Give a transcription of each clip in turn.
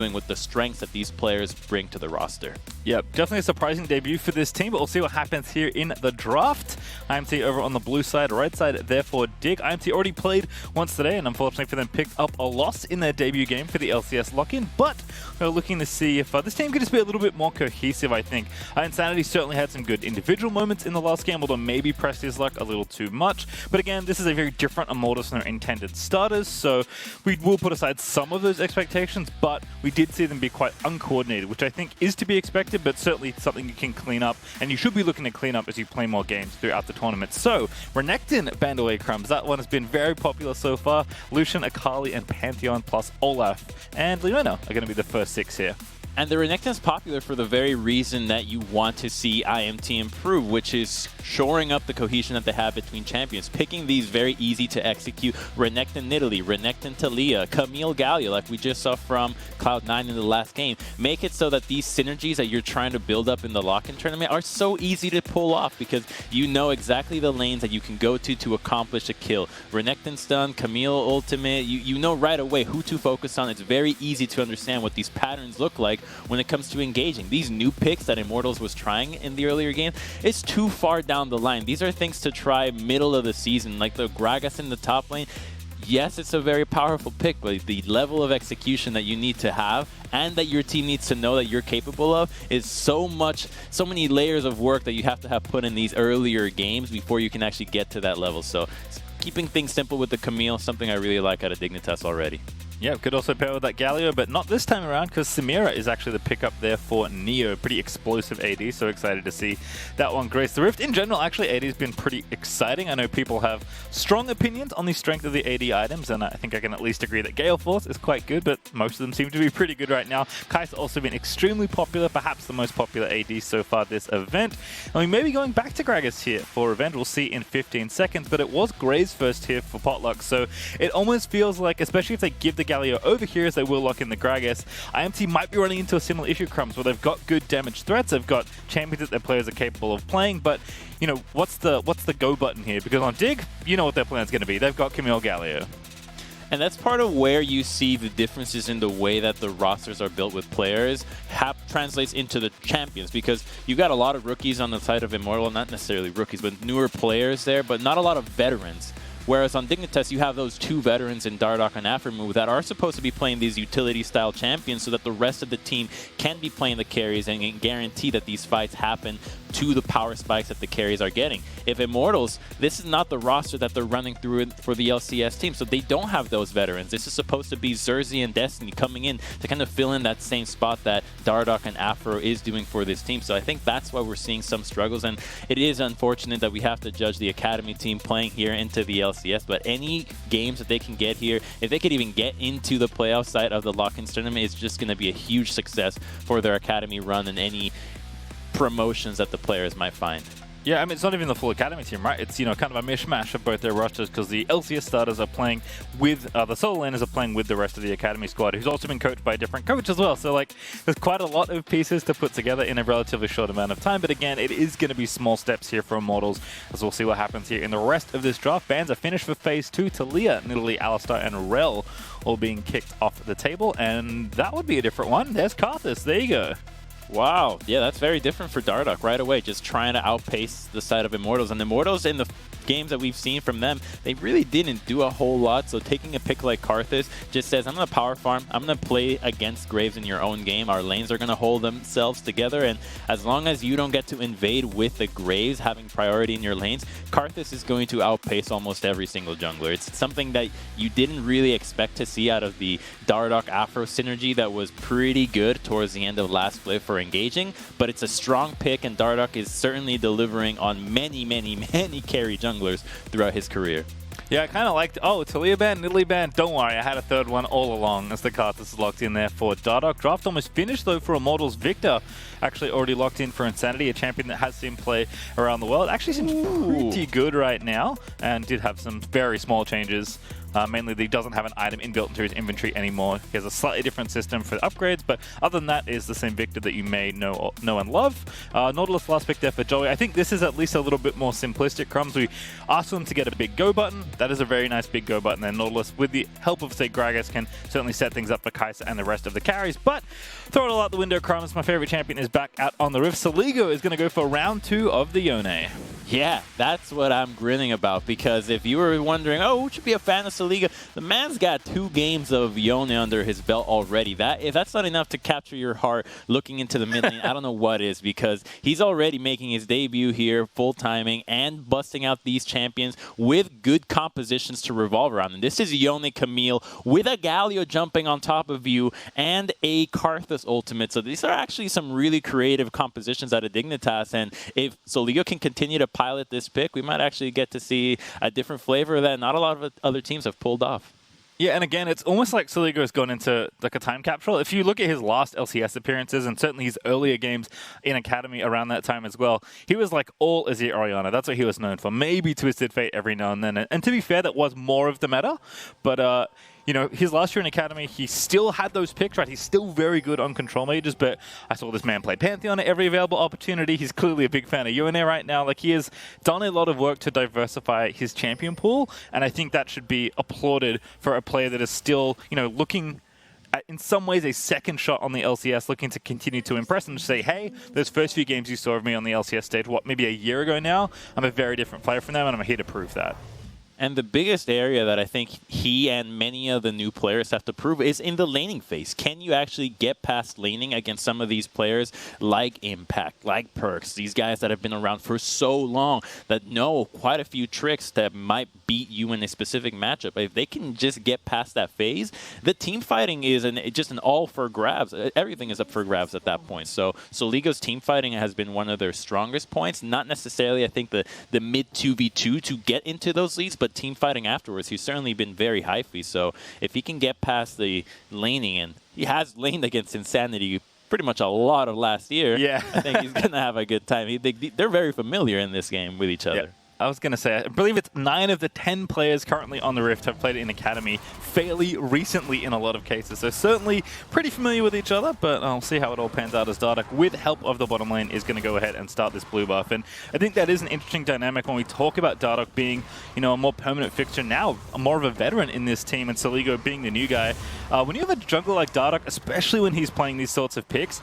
with the strengths that these players bring to the roster. Yep, definitely a surprising debut for this team, but we'll see what happens here in the draft. IMT over on the blue side, right side, therefore Dig. IMT already played once today, and unfortunately for them, picked up a loss in their debut game for the LCS Lock-In, but we're looking to see if this team could just be a little bit more cohesive, I think. Insanity certainly had some good individual moments in the last game, although maybe pressed his luck a little too much. But again, this is a very different Immortals than their intended starters, so we will put aside some of those expectations, but we did see them be quite uncoordinated, which I think is to be expected, but certainly something you can clean up, and you should be looking to clean up as you play more games throughout the tournament. So, Renekton banned away Crumbs. That one has been very popular so far. Lucian, Akali, and Pantheon plus Olaf and Leona are going to be the first 6 here. And the Renekton's popular for the very reason that you want to see IMT improve, which is shoring up the cohesion that they have between champions, picking these very easy to execute Renekton Nidalee, Renekton Taliyah, Camille Galio, like we just saw from Cloud9 in the last game. Make it so that these synergies that you're trying to build up in the Lock-In tournament are so easy to pull off because you know exactly the lanes that you can go to accomplish a kill. Renekton stun, Camille ultimate, you know right away who to focus on. It's very easy to understand what these patterns look like when it comes to engaging. These new picks that Immortals was trying in the earlier game, it's too far down the line. These are things to try middle of the season, like the Gragas in the top lane. Yes, it's a very powerful pick, but the level of execution that you need to have and that your team needs to know that you're capable of is so many layers of work that you have to have put in these earlier games before you can actually get to that level. So keeping things simple with the Camille, something I really like out of Dignitas already. Yeah, could also pair with that Galio, but not this time around because Samira is actually the pickup there for Neo. Pretty explosive AD, so excited to see that one grace the Rift. In general, actually, AD has been pretty exciting. I know people have strong opinions on the strength of the AD items, and I think I can at least agree that Gale Force is quite good, but most of them seem to be pretty good right now. Kai's also been extremely popular, perhaps the most popular AD so far this event. And we may be going back to Gragas here for Revenge. We'll see in 15 seconds, but it was Gray's first here for Potluck, so it almost feels like, especially if they give the Galio over here as they will lock in the Gragas, IMT might be running into a similar issue, Crumbs, where they've got good damage threats, they've got champions that their players are capable of playing, but you know, what's the go button here? Because on Dig, you know what their plan's going to be. They've got Camille Galio. And that's part of where you see the differences in the way that the rosters are built with players translates into the champions, because you've got a lot of rookies on the side of Immortal, not necessarily rookies, but newer players there, but not a lot of veterans. Whereas on Dignitas, you have those 2 veterans in Dardoch and Aphromoo that are supposed to be playing these utility-style champions so that the rest of the team can be playing the carries and can guarantee that these fights happen to the power spikes that the carries are getting. If Immortals, this is not the roster that they're running through for the LCS team, so they don't have those veterans. This is supposed to be Xerxes and Destiny coming in to kind of fill in that same spot that Dardoch and Aphro is doing for this team. So I think that's why we're seeing some struggles, and it is unfortunate that we have to judge the Academy team playing here into the LCS, but any games that they can get here, if they could even get into the playoff side of the Lock-In tournament, it's just going to be a huge success for their Academy run and any promotions that the players might find. Yeah, I mean, it's not even the full Academy team, right? It's, you know, kind of a mishmash of both their rosters because the LCS starters are playing with, the solo laners are playing with the rest of the Academy squad, who's also been coached by a different coach as well. So, like, there's quite a lot of pieces to put together in a relatively short amount of time. But again, it is going to be small steps here for Immortals, as we'll see what happens here in the rest of this draft. Bans are finished for Phase 2. Taliyah, Nidalee, Alistar, and Rel all being kicked off the table. And that would be a different one. There's Karthus. There you go. Wow, yeah, that's very different for Dardoch right away, just trying to outpace the side of Immortals. And Immortals, in the games that we've seen from them, they really didn't do a whole lot. So taking a pick like Karthus just says, I'm going to power farm, I'm going to play against Graves in your own game. Our lanes are going to hold themselves together, and as long as you don't get to invade with the Graves having priority in your lanes, Karthus is going to outpace almost every single jungler. It's something that you didn't really expect to see out of the Dardoch Aphro synergy that was pretty good towards the end of last play for engaging, but it's a strong pick, and Dardoch is certainly delivering on many carry junglers throughout his career. Yeah, I kind of liked, oh, Taliyah ban, Nidalee ban, don't worry, I had a third one all along as the Karthus is locked in there for Dardoch. Draft almost finished though for Immortals. Victor actually already locked in for Insanity, a champion that has seen play around the world. Actually seems pretty good right now, and did have some very small changes Mainly, he doesn't have an item inbuilt into his inventory anymore. He has a slightly different system for upgrades, but other than that, is the same Victor that you may know and love. Nautilus last pick there for Joey. I think this is at least a little bit more simplistic. Crumbs, we asked them to get a big go button. That is a very nice big go button. And Nautilus, with the help of, say, Gragas, can certainly set things up for Kai'Sa and the rest of the carries. But throw it all out the window, Crumbs. My favorite champion is back out on the Rift. Soligo is going to go for round 2 of the Yone. Yeah, that's what I'm grinning about, because if you were wondering, oh, who should be a fan of Soliga, the man's got 2 games of Yone under his belt already. If that's not enough to capture your heart looking into the mid lane, I don't know what is, because he's already making his debut here, full timing, and busting out these champions with good compositions to revolve around. And this is Yone Camille with a Galio jumping on top of you and a Karthus ultimate. So these are actually some really creative compositions out of Dignitas, and if Soliga can continue to pilot this pick, we might actually get to see a different flavor that not a lot of other teams have pulled off. Yeah, and again, it's almost like Soligo has gone into like a time capsule. If you look at his last LCS appearances, and certainly his earlier games in Academy around that time as well, he was like all Azir Orianna. That's what he was known for. Maybe Twisted Fate every now and then. And to be fair, that was more of the meta. But you know, his last year in Academy, he still had those picks, right? He's still very good on control mages, but I saw this man play Pantheon at every available opportunity. He's clearly a big fan of Yone right now. Like, he has done a lot of work to diversify his champion pool, and I think that should be applauded for a player that is still, you know, looking at, in some ways, a second shot on the LCS, looking to continue to impress and to say, hey, those first few games you saw of me on the LCS stage, what, maybe a year ago now, I'm a very different player from them, and I'm here to prove that. And the biggest area that I think he and many of the new players have to prove is in the laning phase. Can you actually get past laning against some of these players like Impact, like Perks, these guys that have been around for so long that know quite a few tricks that might beat you in a specific matchup? If they can just get past that phase, the team fighting is just an all for grabs. Everything is up for grabs at that point. So Soligo's team fighting has been one of their strongest points. Not necessarily, I think, the mid 2v2 to get into those leads, but team fighting afterwards, he's certainly been very hyphy. So if he can get past the laning, and he has laned against Insanity pretty much a lot of last year, yeah. I think he's going to have a good time. They're very familiar in this game with each other. Yeah. I was going to say, I believe it's 9 of the 10 players currently on the Rift have played it in Academy fairly recently in a lot of cases. So certainly pretty familiar with each other, but I'll see how it all pans out as Dardoch, with help of the bottom lane, is going to go ahead and start this blue buff. And I think that is an interesting dynamic when we talk about Dardoch being, you know, a more permanent fixture now, more of a veteran in this team, and Soligo being the new guy. When you have a jungler like Dardoch, especially when he's playing these sorts of picks,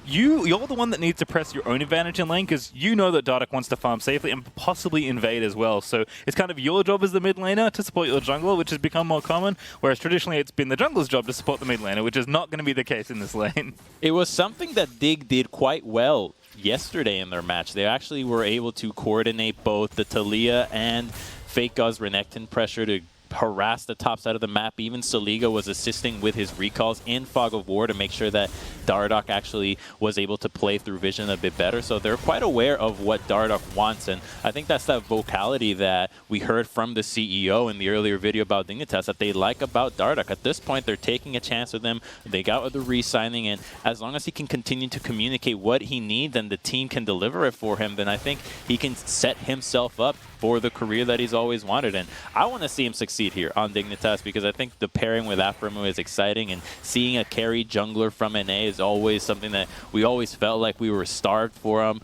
you're the one that needs to press your own advantage in lane, because you know that Dardoch wants to farm safely and possibly invade as well. So it's kind of your job as the mid laner to support your jungler, which has become more common, whereas traditionally it's been the jungler's job to support the mid laner, which is not going to be the case in this lane. It was something that Dig did quite well yesterday in their match. They actually were able to coordinate both the Taliyah and Fake God's Renekton pressure to harass the top side of the map. Even Soligo was assisting with his recalls in Fog of War to make sure that Dardoch actually was able to play through vision a bit better. So they're quite aware of what Dardoch wants, and I think that's that vocality that we heard from the CEO in the earlier video about Dignitas that they like about Dardoch. At this point, they're taking a chance with him. They got with the re-signing, and as long as he can continue to communicate what he needs and the team can deliver it for him, then I think he can set himself up for the career that he's always wanted. And I want to see him succeed here on Dignitas, because I think the pairing with Aphromoo is exciting, and seeing a carry jungler from NA is always something that we always felt like we were starved for him.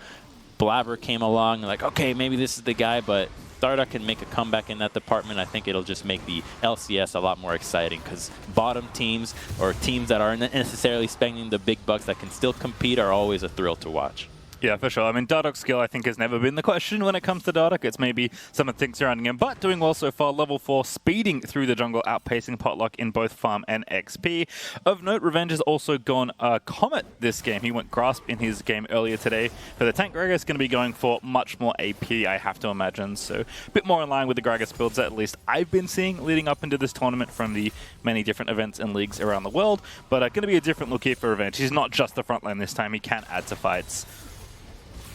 Blabber came along, like, okay, maybe this is the guy, but Dardoch can make a comeback in that department. I think it'll just make the LCS a lot more exciting, because bottom teams, or teams that aren't necessarily spending the big bucks that can still compete, are always a thrill to watch. Yeah, for sure. I mean, Dardoch's skill, I think, has never been the question when it comes to Dardoch. It's maybe some of the things surrounding him, but doing well so far. Level 4, speeding through the jungle, outpacing Potluck in both farm and XP. Of note, Revenge has also gone Comet this game. He went Grasp in his game earlier today. For the tank, Gragas going to be going for much more AP, I have to imagine. So a bit more in line with the Gragas builds that at least I've been seeing leading up into this tournament from the many different events and leagues around the world. But going to be a different look here for Revenge. He's not just the front line this time. He can add to fights.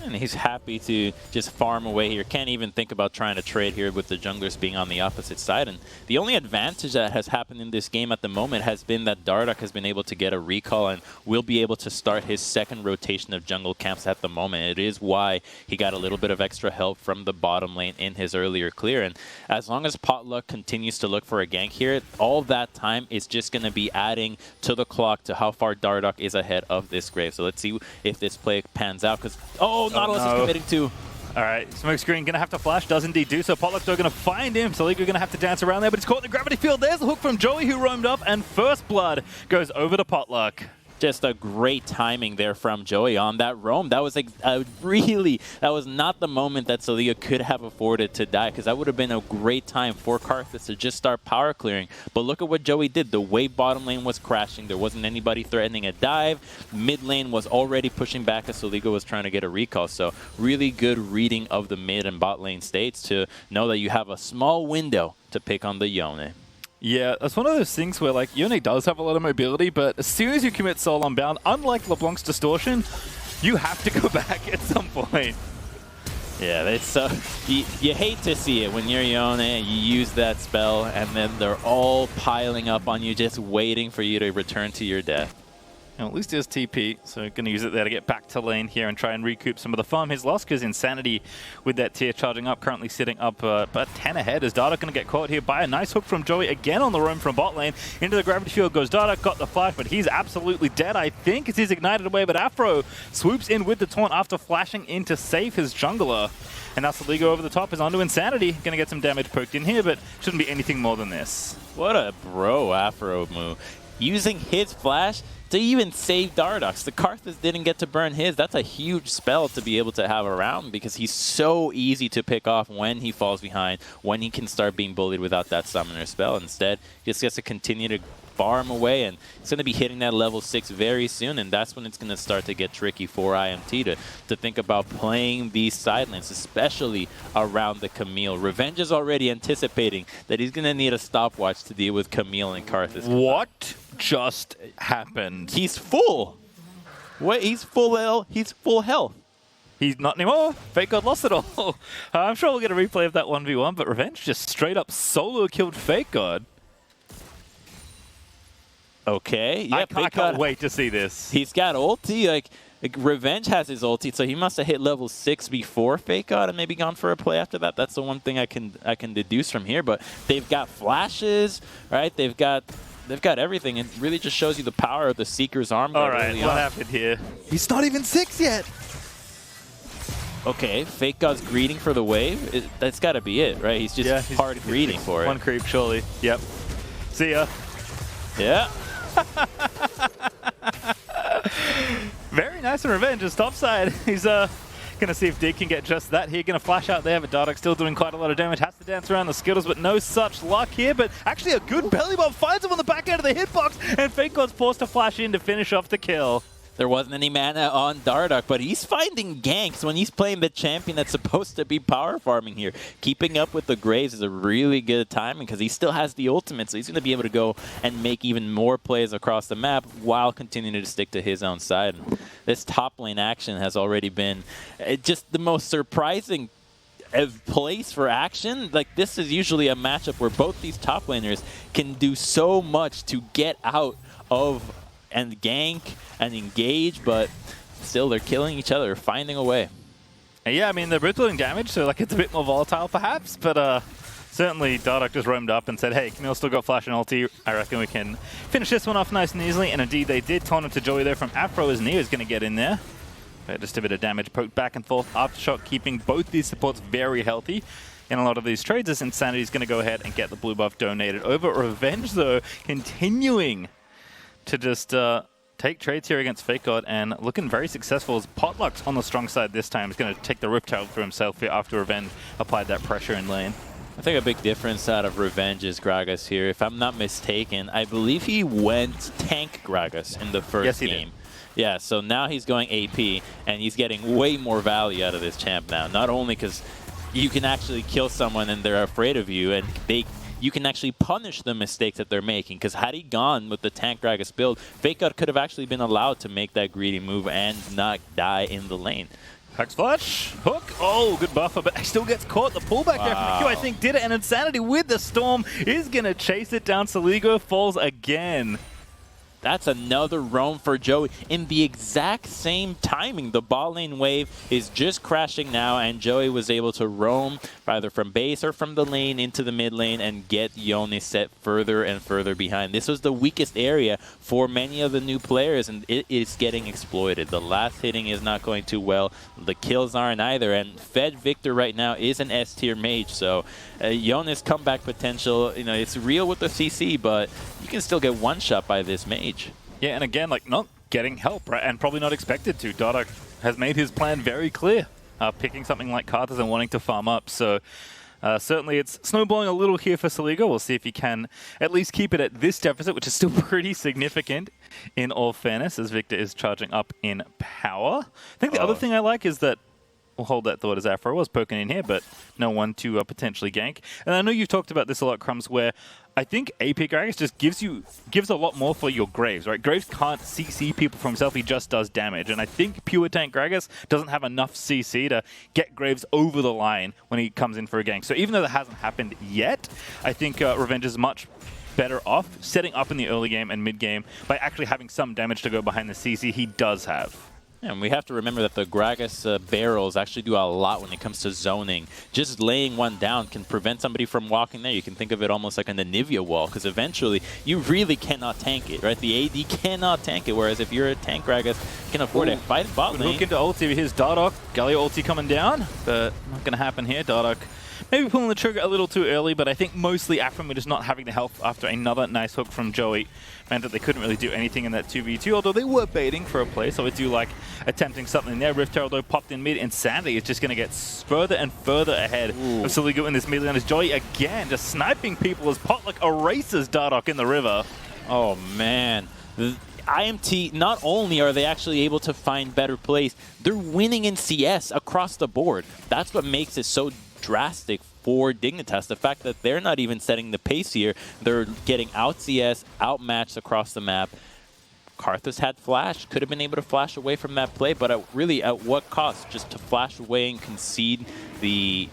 And he's happy to just farm away here. Can't even think about trying to trade here with the junglers being on the opposite side. And the only advantage that has happened in this game at the moment has been that Dardoch has been able to get a recall and will be able to start his second rotation of jungle camps at the moment. It is why he got a little bit of extra help from the bottom lane in his earlier clear. And as long as Potluck continues to look for a gank here, all that time is just going to be adding to the clock to how far Dardoch is ahead of this Grave. So let's see if this play pans out. Because Nautilus is committing to. All right, Smokescreen going to have to flash, does indeed do so. Potluck's going to find him, so Liga going to have to dance around there, but he's caught in the gravity field. There's the hook from Joey, who roamed up, and first blood goes over to Potluck. Just a great timing there from Joey on that roam. That was like that was not the moment that Saliga could have afforded to die, because that would have been a great time for Karthus to just start power clearing. But look at what Joey did. The way bottom lane was crashing, there wasn't anybody threatening a dive. Mid lane was already pushing back as Saliga was trying to get a recall. So really good reading of the mid and bot lane states to know that you have a small window to pick on the Yone. Yeah, that's one of those things where, like, Yone does have a lot of mobility, but as soon as you commit Soul Unbound, unlike LeBlanc's Distortion, you have to go back at some point. Yeah, it's you hate to see it when you're Yone, you use that spell, and then they're all piling up on you, just waiting for you to return to your death. And at least there's TP, so going to use it there to get back to lane here and try and recoup some of the farm he's lost, because Insanity with that tier charging up, currently sitting up about 10 ahead. Is Dardoch going to get caught here by a nice hook from Joey again on the roam from bot lane. Into the gravity field goes Dardoch, got the flash, but he's absolutely dead, I think, as he's ignited away. But Afro swoops in with the taunt after flashing in to save his jungler. And that's the Liga over the top is onto Insanity. Going to get some damage poked in here, but shouldn't be anything more than this. What a bro Afro move. Using his flash to even save Dardoch. The Karthus didn't get to burn his. That's a huge spell to be able to have around, because he's so easy to pick off when he falls behind, when he can start being bullied without that summoner spell. Instead, he just gets to continue to farm away, and it's going to be hitting that level 6 very soon, and that's when it's going to start to get tricky for IMT to think about playing these side lanes, especially around the Camille. Revenge is already anticipating that he's going to need a stopwatch to deal with Camille and Karthus. What just happened? He's full. Wait, he's full health. He's not anymore. Fake God lost it all. I'm sure we'll get a replay of that 1v1, but Revenge just straight up solo killed Fake God. Okay, yeah, I can't wait to see this. He's got ulti, like Revenge has his ulti, so he must have hit level 6 before Fake God and maybe gone for a play after that. That's the one thing I can deduce from here. But they've got flashes, right? They've got everything. It really just shows you the power of the Seeker's arm. All right, what happened here? He's not even 6 yet. Okay, Fake God's greeting for the wave. That's got to be it, right? He's just hard greeting for it. One creep, surely. Yep. See ya. Yeah. Very nice in Revenge, just topside. He's going to see if Dig can get just that here. Going to flash out there, but Dardoch still doing quite a lot of damage. Has to dance around the Skittles, but no such luck here. But actually a good belly bomb finds him on the back end of the hitbox, and Fake God's forced to flash in to finish off the kill. There wasn't any mana on Dardoch, but he's finding ganks when he's playing the champion that's supposed to be power farming here. Keeping up with the Graves is a really good timing, because he still has the ultimate, so he's going to be able to go and make even more plays across the map while continuing to stick to his own side. This top lane action has already been just the most surprising place for action. Like, this is usually a matchup where both these top laners can do so much to get out of and gank and engage, but still they're killing each other, finding a way. Yeah, I mean, they're both doing damage, so like it's a bit more volatile perhaps, but certainly Dardoch just roamed up and said, hey, Camille still got flash and ulti. I reckon we can finish this one off nice and easily, and indeed they did. Taunt to Joey there from Afro as Neo's going to get in there. But just a bit of damage poked back and forth. Aftershock keeping both these supports very healthy in a lot of these trades, as Insanity's going to go ahead and get the blue buff donated over. Revenge, though, continuing to just take trades here against Fake God and looking very successful, as Potluck's on the strong side this time. He's going to take the Riptail through himself here after Revenge applied that pressure in lane. I think a big difference out of Revenge is Gragas here. If I'm not mistaken, I believe he went tank Gragas in the first game. Did. Yeah, so now he's going AP, and he's getting way more value out of this champ now. Not only because you can actually kill someone and they're afraid of you, and you can actually punish the mistakes that they're making, because had he gone with the tank Gragas build, Fake God could have actually been allowed to make that greedy move and not die in the lane. Hex Flash, hook, oh, good buffer, but still gets caught. The pullback there from the Q, I think, did it, and Insanity with the Storm is going to chase it down. Soligo falls again. That's another roam for Joey in the exact same timing. The bot lane wave is just crashing now, and Joey was able to roam either from base or from the lane into the mid lane and get Yone set further and further behind. This was the weakest area for many of the new players, and it is getting exploited. The last hitting is not going too well. The kills aren't either, and Fed Victor right now is an S-tier mage, so Yone's comeback potential, you know, it's real with the CC, but you can still get one-shot by this mage. Yeah, and again, like, not getting help, right? And probably not expected to. Dardoch has made his plan very clear, picking something like Karthus and wanting to farm up. So certainly it's snowballing a little here for Soligo. We'll see if he can at least keep it at this deficit, which is still pretty significant in all fairness, as Victor is charging up in power. I think the other thing I like is that we'll hold that thought as Afro was poking in here, but no one to potentially gank. And I know you've talked about this a lot, Crumbs, where I think AP Gragas just gives a lot more for your Graves, right? Graves can't CC people from himself, he just does damage. And I think pure tank Gragas doesn't have enough CC to get Graves over the line when he comes in for a gank. So even though that hasn't happened yet, I think Revenge is much better off setting up in the early game and mid game by actually having some damage to go behind the CC he does have. And we have to remember that the Gragas barrels actually do a lot when it comes to zoning. Just laying one down can prevent somebody from walking there. You can think of it almost like an Anivia wall, because eventually you really cannot tank it, right? The AD cannot tank it, whereas if you're a tank Gragas, you can afford it. Fight bot lane. Hook into ulti. Here's Dardoch. Galio ulti coming down, but not going to happen here. Dardoch maybe pulling the trigger a little too early, but I think mostly Afrim just not having the health after another nice hook from Joey meant that they couldn't really do anything in that 2v2, although they were baiting for a play, so I do like attempting something there. Rift Herald though popped in mid. Insanity is just going to get further and further ahead of Soligo in this mid lane as Joey again just sniping people as Potluck erases Dardoch in the river. Oh man. IMT, not only are they actually able to find better plays, they're winning in CS across the board. That's what makes it so drastic for Dignitas. The fact that they're not even setting the pace here, they're getting out CS, outmatched across the map. Karthus had flash, could have been able to flash away from that play, but really at what cost? Just to flash away and concede the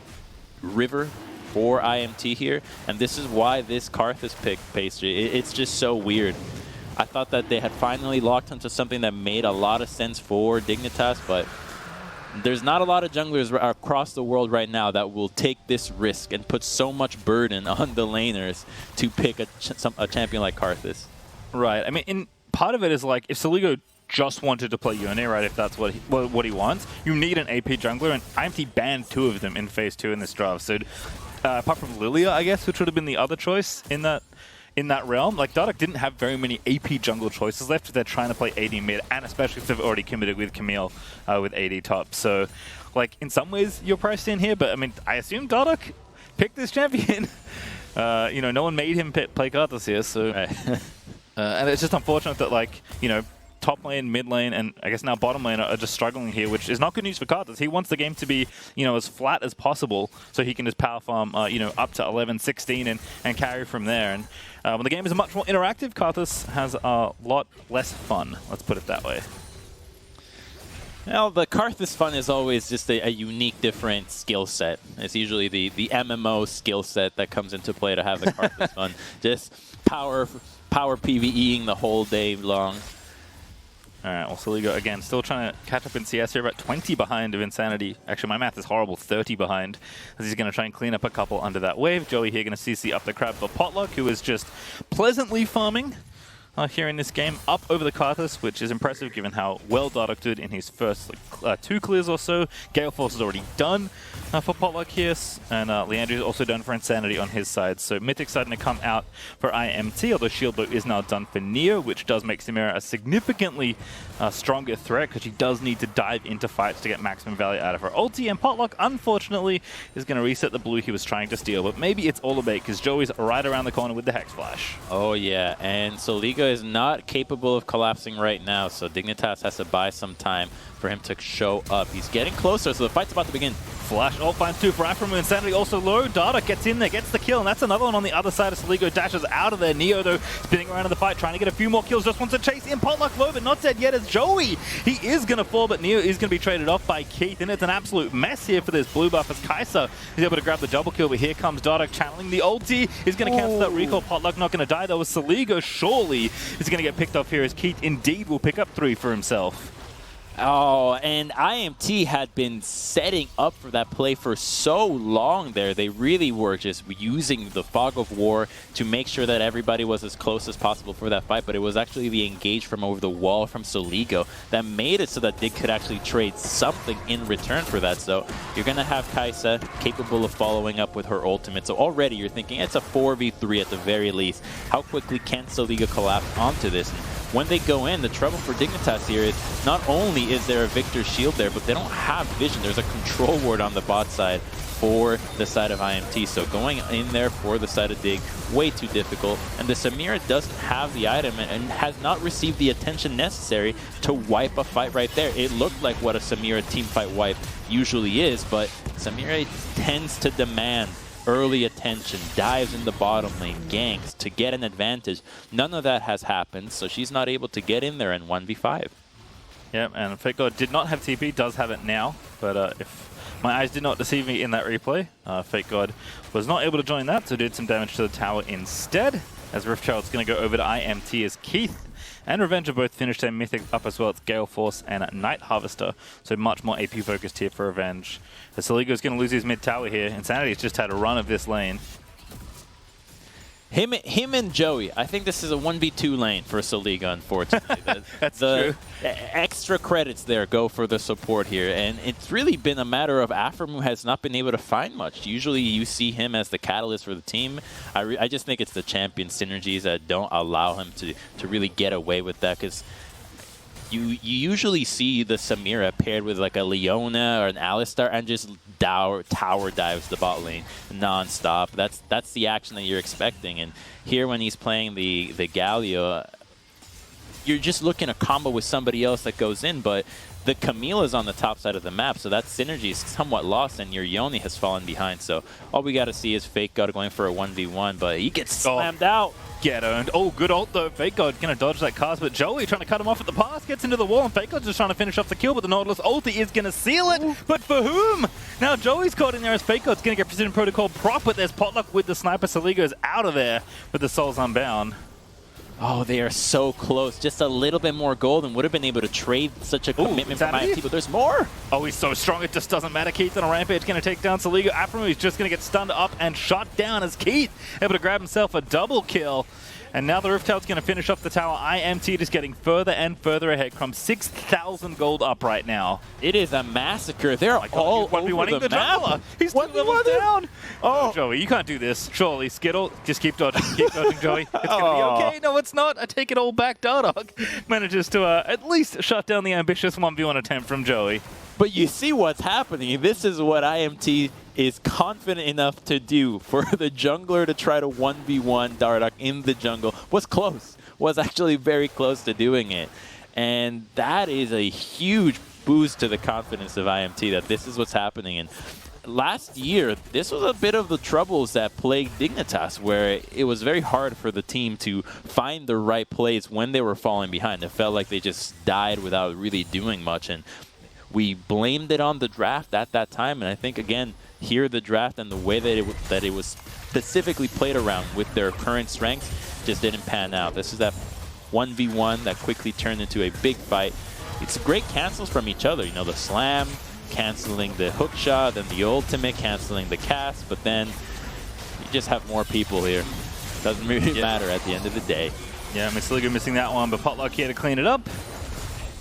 river for IMT here. And this is why this Karthus pick, Pastry, it's just so weird. I thought that they had finally locked into something that made a lot of sense for Dignitas, but there's not a lot of junglers across the world right now that will take this risk and put so much burden on the laners to pick a champion like Karthus. Right. I mean, part of it is like, if Soligo just wanted to play Yone, right, if that's what he wants, you need an AP jungler, and IMT banned 2 of them in Phase 2 in this draft. So apart from Lilia, I guess, which would have been the other choice in that realm, like Dardoch didn't have very many AP jungle choices left if they're trying to play AD mid, and especially if they've already committed with Camille with AD top. So, like, in some ways you're priced in here, but I mean, I assume Dardoch picked this champion. You know, no one made him play Karthus here, so and it's just unfortunate that, like, you know, top lane, mid lane, and I guess now bottom lane are just struggling here, which is not good news for Karthus. He wants the game to be, you know, as flat as possible so he can just power farm, you know, up to 11, 16 and carry from there. And when the game is much more interactive, Karthus has a lot less fun. Let's put it that way. Well, the Karthus fun is always just a unique, different skill set. It's usually the MMO skill set that comes into play to have the Karthus fun. Just power PvEing the whole day long. All right, well, Soligo, again, still trying to catch up in CS here, about 20 behind of Insanity. Actually, my math is horrible, 30 behind, as he's going to try and clean up a couple under that wave. Joey here going to CC up the crab for Potluck, who is just pleasantly farming here in this game, up over the Karthus, which is impressive given how well Dardoch did in his first 2 clears or so. Gale Force is already done for Potluck here, and Leandri is also done for Insanity on his side. So Mythic's starting to come out for IMT, although Shield Bow is now done for Neo, which does make Samira a significantly stronger threat, because she does need to dive into fights to get maximum value out of her ulti. And Potluck, unfortunately, is going to reset the blue he was trying to steal, but maybe it's all a bait, because Joey's right around the corner with the Hex Flash. Oh yeah, and Soligo is not capable of collapsing right now, so Dignitas has to buy some time for him to show up. He's getting closer, so the fight's about to begin. Flash ult finds 2 for Aframu. Insanity also low. Data gets in there, gets the kill, and that's another one on the other side of Soligo. Dashes out of there. Neo, though, spinning around in the fight, trying to get a few more kills. Just wants to chase in. Potluck low, but not dead yet as Joey. He is going to fall, but Neo is going to be traded off by Keith, and it's an absolute mess here for this blue buff as Kai'Sa is able to grab the double kill, but here comes Data channeling the ulti. He's going to cancel that recall. Potluck not going to die, though, as Soligo surely is going to get picked off here as Keith indeed will pick up 3 for himself. Oh, and IMT had been setting up for that play for so long there. They really were just using the fog of war to make sure that everybody was as close as possible for that fight, but it was actually the engage from over the wall from Soligo that made it so that they could actually trade something in return for that. So you're going to have Kai'Sa capable of following up with her ultimate. So already you're thinking it's a 4v3 at the very least. How quickly can Soligo collapse onto this? And when they go in, the trouble for Dignitas here is not only is there a Victor's shield there, but they don't have vision. There's a control ward on the bot side for the side of IMT. So going in there for the side of Dig, way too difficult. And the Samira doesn't have the item and has not received the attention necessary to wipe a fight right there. It looked like what a Samira team fight wipe usually is, but Samira tends to demand early attention, dives in the bottom lane, ganks to get an advantage. None of that has happened, so she's not able to get in there in 1v5. Yep, and Fake God did not have TP, does have it now, but if my eyes did not deceive me in that replay, Fake God was not able to join that, so did some damage to the tower instead, as Rift Child's going to go over to IMT as Keith and Revenge have both finished their Mythic up as well. It's Gale Force and Night Harvester, so much more AP focused here for Revenge. As Soligo's going to lose his mid tower here. Insanity's just had a run of this lane. Him and Joey, I think this is a 1v2 lane for Soligo, unfortunately. That's true. Extra credits there go for the support here, and it's really been a matter of Aframu has not been able to find much. Usually you see him as the catalyst for the team. I just think it's the champion synergies that don't allow him to really get away with that, because you usually see the Samira paired with like a Leona or an Alistar and just tower dives the bot lane non-stop. That's the action that you're expecting. And here when he's playing the Galio, you're just looking a combo with somebody else that goes in, but the Camille is on the top side of the map, so that synergy is somewhat lost, and your Yone has fallen behind. So all we got to see is Fake God going for a 1v1, but he gets slammed out. Get owned. Oh, good ult though. Fake God going to dodge that cast, but Joey trying to cut him off at the pass, gets into the wall, and Fake God just trying to finish off the kill, but the Nautilus ulti is going to seal it. Ooh. But for whom? Now Joey's caught in there as Fake God's going to get Precision Protocol prop, but there's Potluck with the sniper. Soligo's out of there with the Souls Unbound. Oh, they are so close. Just a little bit more gold and would have been able to trade such a commitment from IMT, but there's more. Oh, he's so strong, it just doesn't matter. Keith on a rampage going to take down Soligo. Aframu is just going to get stunned up and shot down as Keith able to grab himself a double kill. And now the Rift Tower's going to finish off the tower. IMT just getting further and further ahead. From 6,000 gold up right now. It is a massacre. They're all over the map. He's 2 levels down. Oh, Joey, you can't do this. Surely, Skittle, just keep dodging. Keep dodging, Joey. It's going to be okay. No, it's not. I take it all back. Dardog manages to at least shut down the ambitious 1v1 attempt from Joey. But you see what's happening. This is what IMT is confident enough to do. For the jungler to try to 1v1 Dardoch in the jungle was close. Was actually very close to doing it. And that is a huge boost to the confidence of IMT that this is what's happening. And last year, this was a bit of the troubles that plagued Dignitas, where it was very hard for the team to find the right plays when they were falling behind. It felt like they just died without really doing much. And we blamed it on the draft at that time, and I think, again, here the draft and the way that it was specifically played around with their current strengths just didn't pan out. This is that 1v1 that quickly turned into a big fight. It's great cancels from each other. You know, the slam, canceling the hook shot, then the ultimate, canceling the cast, but then you just have more people here. Doesn't really matter at the end of the day. Yeah, Soligo missing that one, but Potluck here to clean it up.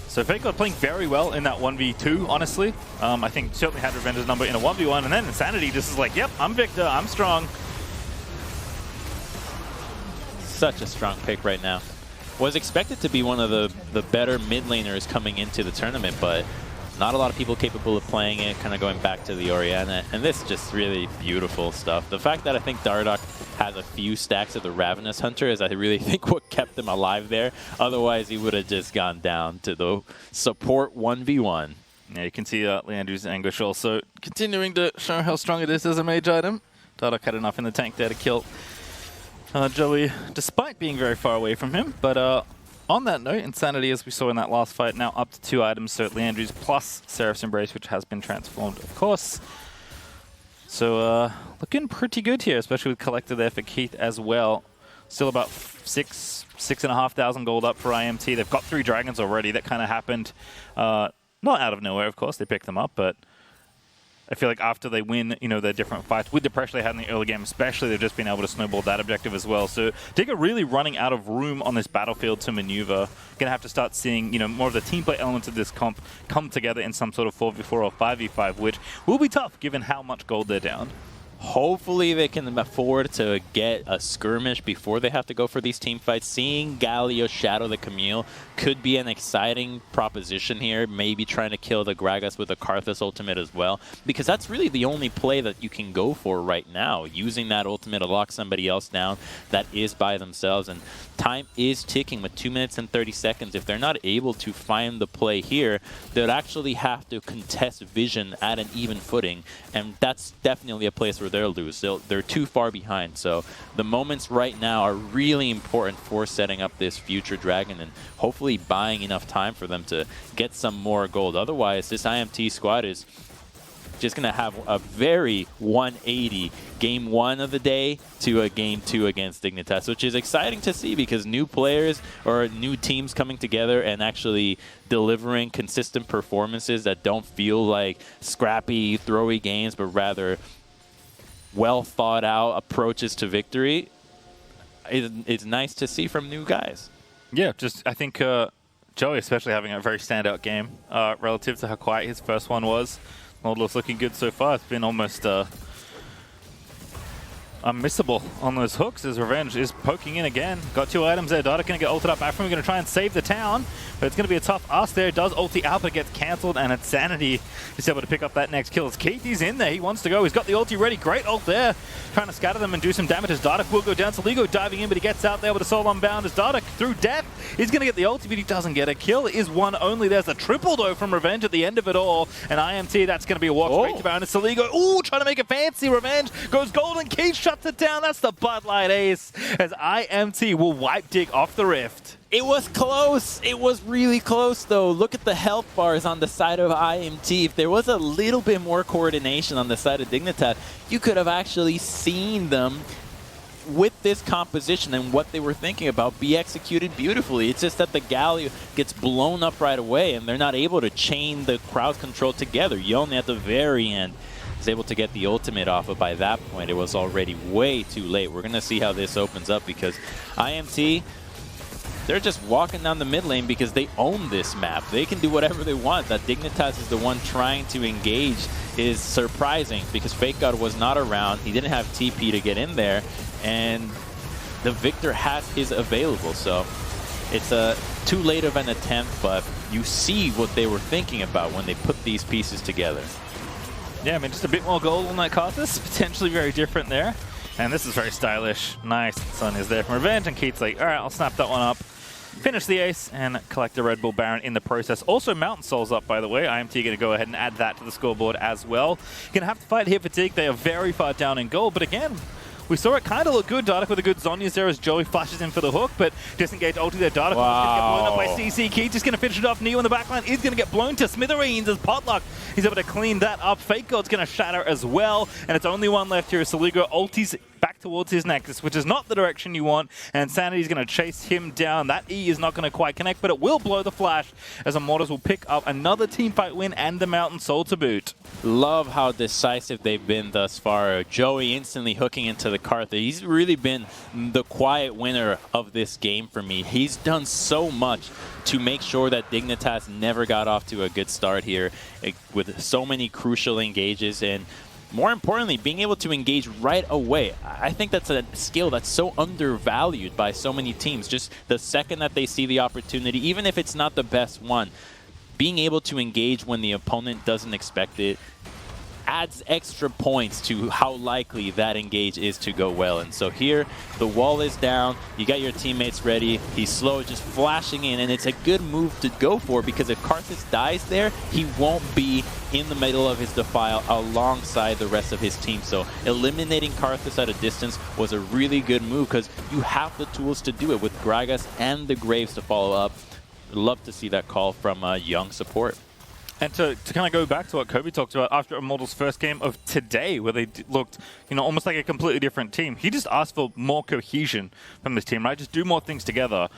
So Fake God playing very well in that 1v2, honestly. I think certainly had Revenge's number in a 1v1, and then Insanity just is like, yep, I'm Victor, I'm strong. Such a strong pick right now. Was expected to be one of the better mid laners coming into the tournament, but not a lot of people capable of playing it, kind of going back to the Orianna, and this is just really beautiful stuff. The fact that I think Dardoch has a few stacks of the Ravenous Hunter is, I really think, what kept him alive there. Otherwise, he would have just gone down to the support 1v1. Yeah, you can see Leandro's anguish also continuing to show how strong it is as a mage item. Dardoch had enough in the tank there to kill Joey, despite being very far away from him. But on that note, Insanity, as we saw in that last fight, now up to 2 items. So Leandro's plus Seraph's Embrace, which has been transformed, of course. So looking pretty good here, especially with Collector there for Keith as well. Still about 6,500 gold up for IMT. They've got 3 dragons already. That kind of happened, not out of nowhere, of course. They picked them up, but I feel like after they win, you know, their different fights, with the pressure they had in the early game especially, they've just been able to snowball that objective as well. So Dig are really running out of room on this battlefield to maneuver. Going to have to start seeing, you know, more of the team play elements of this comp come together in some sort of 4v4 or 5v5, which will be tough given how much gold they're down. Hopefully they can afford to get a skirmish before they have to go for these team fights. Seeing Galio shadow the Camille could be an exciting proposition here. Maybe trying to kill the Gragas with a Karthus ultimate as well. Because that's really the only play that you can go for right now. Using that ultimate to lock somebody else down that is by themselves. And time is ticking with 2 minutes and 30 seconds. If they're not able to find the play here, they'll actually have to contest Vision at an even footing. And that's definitely a place where they'll lose. They're too far behind. So the moments right now are really important for setting up this future dragon and hopefully buying enough time for them to get some more gold. Otherwise, this IMT squad is just going to have a very 180 game 1 of the day to a game 2 against Dignitas, which is exciting to see because new players or new teams coming together and actually delivering consistent performances that don't feel like scrappy, throwy games, but rather well thought out approaches to victory. It's nice to see from new guys. Yeah, just I think Joey especially having a very standout game relative to how quiet his first one was. Immortals looking good so far. It's been almost unmissable on those hooks as Revenge is poking in again. Got 2 items there. Dardoch going to get ulted up back from him. Going to try and save the town, but it's going to be a tough ask there. Does ulti out, but gets cancelled, and Insanity is able to pick up that next kill. As Keith, he's in there. He wants to go. He's got the ulti ready. Great ult there. Trying to scatter them and do some damage as Dardoch will go down. Soligo diving in, but he gets out there with a soul unbound as Dardoch, through death, is going to get the ulti, but he doesn't get a kill. It is one only. There's a triple, though, from Revenge at the end of it all. And IMT, that's going to be a walk straight to bound. And Soligo, ooh, trying to make it fancy. Revenge goes golden. Keith shuts it down. That's the Bud Light ace as IMT will wipe Dig off the rift. It was close. It was really close, though. Look at the health bars on the side of IMT. If there was a little bit more coordination on the side of Dignitas, you could have actually seen them with this composition and what they were thinking about be executed beautifully. It's just that the Galio gets blown up right away, and they're not able to chain the crowd control together. Yone at the very end is able to get the ultimate off, but by that point, it was already way too late. We're going to see how this opens up because IMT, they're just walking down the mid lane because they own this map. They can do whatever they want. That Dignitas is the one trying to engage is surprising because Fake God was not around. He didn't have TP to get in there, and the Victor has his available. So it's too late of an attempt, but you see what they were thinking about when they put these pieces together. Yeah, I mean, just a bit more gold on that Karthus. Potentially very different there. And this is very stylish. Nice. Sun is there from Revenge, and Keith's like, all right, I'll snap that one up. Finish the ace and collect the Red Bull Baron in the process. Also, Mountain Soul's up, by the way. IMT going to go ahead and add that to the scoreboard as well. Going to have to fight here for Dig. They are very far down in gold, but again, we saw it kind of look good. Dardoch with a good Zhonya's there as Joey flashes in for the hook, but disengage ulti there. Dardoch is going to get blown up by CC. Keith just going to finish it off. Neo in the backline is going to get blown to smithereens as Potluck. He's able to clean that up. Fake God's going to shatter as well, and it's only one left here. Soligo ultis back towards his Nexus, which is not the direction you want, and Sanity's going to chase him down. That E is not going to quite connect, but it will blow the flash as Immortals will pick up another teamfight win and the Mountain Soul to boot. Love how decisive they've been thus far. Joey instantly hooking into the Karthus. He's really been the quiet winner of this game for me. He's done so much to make sure that Dignitas never got off to a good start here with so many crucial engages, and more importantly, being able to engage right away. I think that's a skill that's so undervalued by so many teams. Just the second that they see the opportunity, even if it's not the best one, being able to engage when the opponent doesn't expect it adds extra points to how likely that engage is to go well. And so here, the wall is down, you got your teammates ready, he's slow, just flashing in, and it's a good move to go for, because if Karthus dies there, he won't be in the middle of his defile alongside the rest of his team. So eliminating Karthus at a distance was a really good move, because you have the tools to do it with Gragas and the Graves to follow up. Love to see that call from young support. And to kind of go back to what Kobe talked about after Immortals' first game of today, where they looked, almost like a completely different team. He just asked for more cohesion from this team, right? Just do more things together.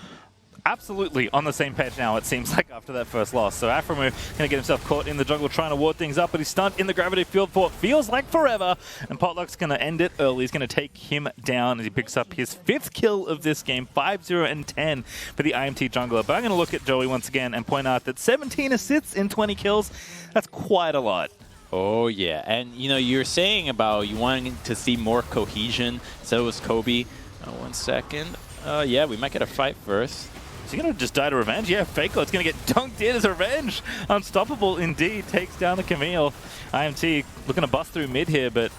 Absolutely on the same page now, it seems like, after that first loss. So Aphromoo going to get himself caught in the jungle trying to ward things up, but he's stunned in the gravity field for what feels like forever. And Potluck's going to end it early. He's going to take him down as he picks up his 5th kill of this game, 5-0 and 10 for the IMT jungler. But I'm going to look at Joey once again and point out that 17 assists in 20 kills, that's quite a lot. Oh, yeah. And, you're saying about you wanting to see more cohesion. So was Kobe. 1 second. Yeah, we might get a fight first. Is he going to just die to revenge? Yeah, Faker is going to get dunked in as revenge. Unstoppable indeed. Takes down the Camille. IMT looking to bust through mid here, but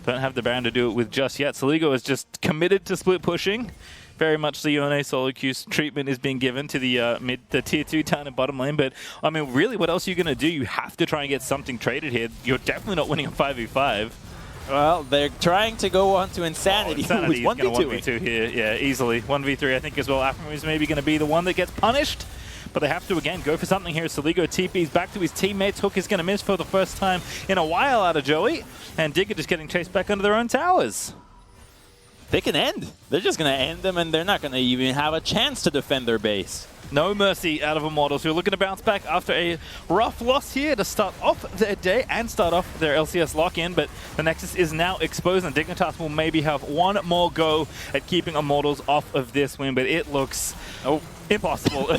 don't have the Baron to do it with just yet. Soligo is just committed to split pushing. Very much the Yone solo queues treatment is being given to the tier 2 town and bottom lane. But, I mean, really, what else are you going to do? You have to try and get something traded here. You're definitely not winning a 5v5. Well, they're trying to go on to Insanity, Insanity who's 1v2 here. Yeah, easily. 1v3, I think, as well. Aphromoo is maybe going to be the one that gets punished. But they have to, again, go for something here. Soligo TP's back to his teammates. Hook is going to miss for the first time in a while out of Joey. And Digger just getting chased back under their own towers. They can end. They're just going to end them, and they're not going to even have a chance to defend their base. No mercy out of Immortals, who are looking to bounce back after a rough loss here to start off their day and start off their LCS Lock-In, but the Nexus is now exposed, and Dignitas will maybe have one more go at keeping Immortals off of this win, but it looks impossible.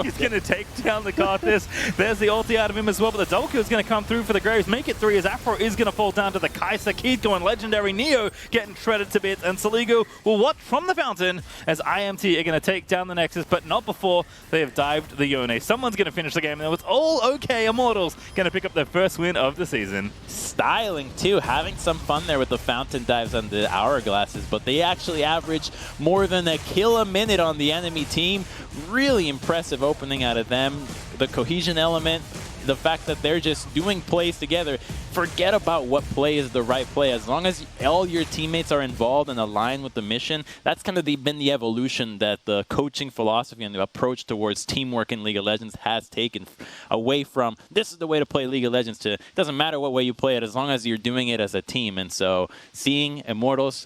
He's going to take down the Karthus. There's the ulti out of him as well, but the double kill is going to come through for the Graves. Make it 3 as Afro is going to fall down to the Kai'Sa. Keith going legendary. Neo getting shredded to bits, and Soligo will watch from the fountain as IMT are going to take down the Nexus, but not before they have dived the Yone. Someone's going to finish the game, and it was all okay. Immortals going to pick up their first win of the season. Styling, too. Having some fun there with the fountain dives and the hourglasses, but they actually average more than a kill a minute on the enemy team. Really impressive opening out of them. The cohesion element, the fact that they're just doing plays together. Forget about what play is the right play. As long as all your teammates are involved and aligned with the mission, that's kind of been the evolution that the coaching philosophy and the approach towards teamwork in League of Legends has taken away from, this is the way to play League of Legends, to, it doesn't matter what way you play it as long as you're doing it as a team. And so seeing Immortals,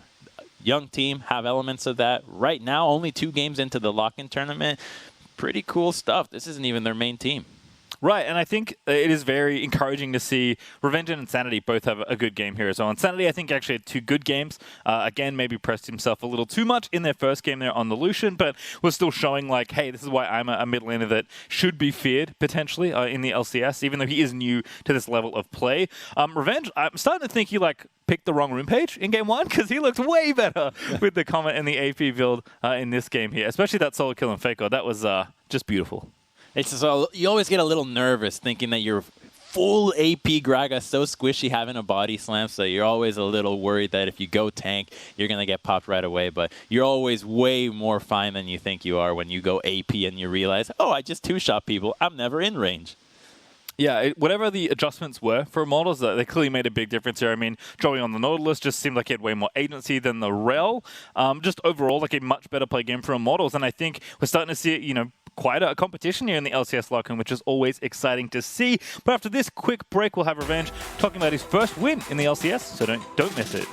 young team, have elements of that. Right now, only 2 games into the Lock-In tournament. Pretty cool stuff. This isn't even their main team. Right, and I think it is very encouraging to see Revenge and Insanity both have a good game here as well. Insanity, I think, actually had 2 good games. Again, maybe pressed himself a little too much in their first game there on the Lucian, but was still showing like, hey, this is why I'm a mid laner that should be feared, potentially, in the LCS, even though he is new to this level of play. Revenge, I'm starting to think he, picked the wrong room page in game 1, because he looked way better with the Comet and the AP build in this game here, especially that solo kill and Faker. That was just beautiful. It's just, you always get a little nervous thinking that you're full AP Gragas, so squishy, having a body slam, so you're always a little worried that if you go tank, you're going to get popped right away, but you're always way more fine than you think you are when you go AP and you realize, oh, I just 2-shot people, I'm never in range. Yeah, whatever the adjustments were for Immortals, they clearly made a big difference here. I mean, Joey on the Nautilus just seemed like he had way more agency than the Rel. Just overall, a much better play game for Immortals, and I think we're starting to see it, quite a competition here in the LCS Lock-In, which is always exciting to see. But after this quick break, we'll have Revenge talking about his first win in the LCS, so don't miss it.